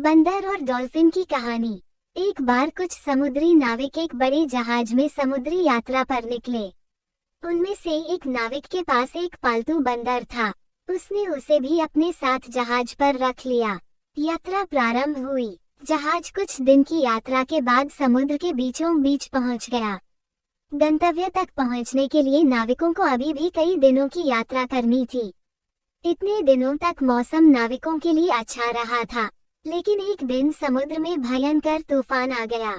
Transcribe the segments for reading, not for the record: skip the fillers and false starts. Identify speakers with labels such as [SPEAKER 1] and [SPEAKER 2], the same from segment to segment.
[SPEAKER 1] बंदर और डॉल्फिन की कहानी। एक बार कुछ समुद्री नाविक एक बड़े जहाज में समुद्री यात्रा पर निकले। उनमें से एक नाविक के पास एक पालतू बंदर था। उसने उसे भी अपने साथ जहाज पर रख लिया। यात्रा प्रारंभ हुई। जहाज कुछ दिन की यात्रा के बाद समुद्र के बीचों बीच पहुंच गया। गंतव्य तक पहुंचने के लिए नाविकों को अभी भी कई दिनों की यात्रा करनी थी। इतने दिनों तक मौसम नाविकों के लिए अच्छा रहा था, लेकिन एक दिन समुद्र में भयंकर तूफान आ गया।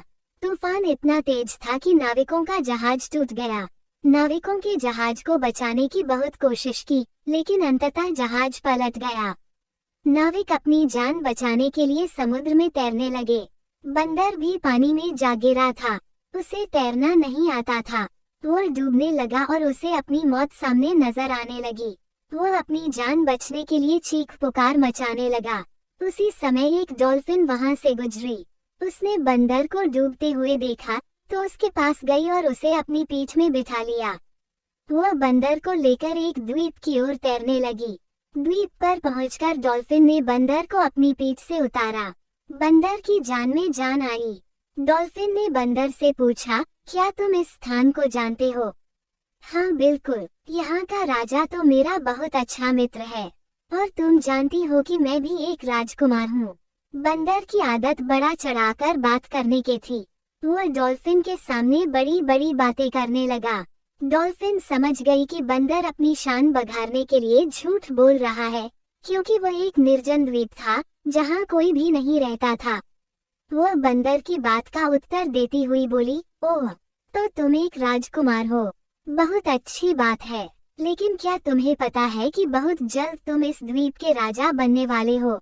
[SPEAKER 1] तूफान इतना तेज था कि नाविकों का जहाज टूट गया। नाविकों के जहाज को बचाने की बहुत कोशिश की, लेकिन अंततः जहाज पलट गया। नाविक अपनी जान बचाने के लिए समुद्र में तैरने लगे। बंदर भी पानी में जा गिरा था। उसे तैरना नहीं आता था। वो डूबने लगा और उसे अपनी मौत सामने नजर आने लगी। वो अपनी जान बचने के लिए चीख पुकार मचाने लगा। उसी समय एक डॉल्फिन वहां से गुजरी। उसने बंदर को डूबते हुए देखा तो उसके पास गई और उसे अपनी पीठ में बिठा लिया। वो बंदर को लेकर एक द्वीप की ओर तैरने लगी। द्वीप पर पहुंचकर डॉल्फिन ने बंदर को अपनी पीठ से उतारा। बंदर की जान में जान आई। डॉल्फिन ने बंदर से पूछा, क्या तुम इस स्थान को जानते हो? हाँ बिल्कुल, यहाँ का राजा तो मेरा बहुत अच्छा मित्र है, और तुम जानती हो कि मैं भी एक राजकुमार हूँ। बंदर की आदत बड़ा चढ़ाकर बात करने की थी। वो डॉल्फिन के सामने बड़ी बड़ी बातें करने लगा। डॉल्फिन समझ गई कि बंदर अपनी शान बघारने के लिए झूठ बोल रहा है, क्योंकि वह एक निर्जन द्वीप था जहाँ कोई भी नहीं रहता था। वो बंदर की बात का उत्तर देती हुई बोली, ओह, तो तुम एक राजकुमार हो। बहुत अच्छी बात है, लेकिन क्या तुम्हें पता है कि बहुत जल्द तुम इस द्वीप के राजा बनने वाले हो?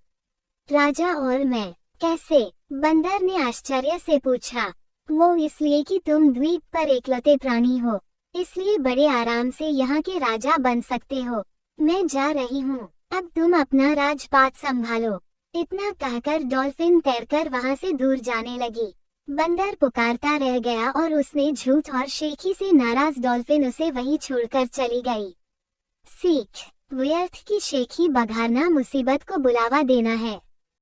[SPEAKER 1] राजा और मैं? कैसे? बंदर ने आश्चर्य से पूछा। वो इसलिए कि तुम द्वीप पर एकलौते प्राणी हो, इसलिए बड़े आराम से यहाँ के राजा बन सकते हो। मैं जा रही हूँ, अब तुम अपना राजपाट संभालो। इतना कहकर डॉल्फिन तैरकर वहाँ से दूर जाने लगी। बंदर पुकारता रह गया और उसने झूठ और शेखी से नाराज डॉल्फिन उसे वहीं छोड़कर चली गई। सीख: व्यर्थ की शेखी बघारना मुसीबत को बुलावा देना है।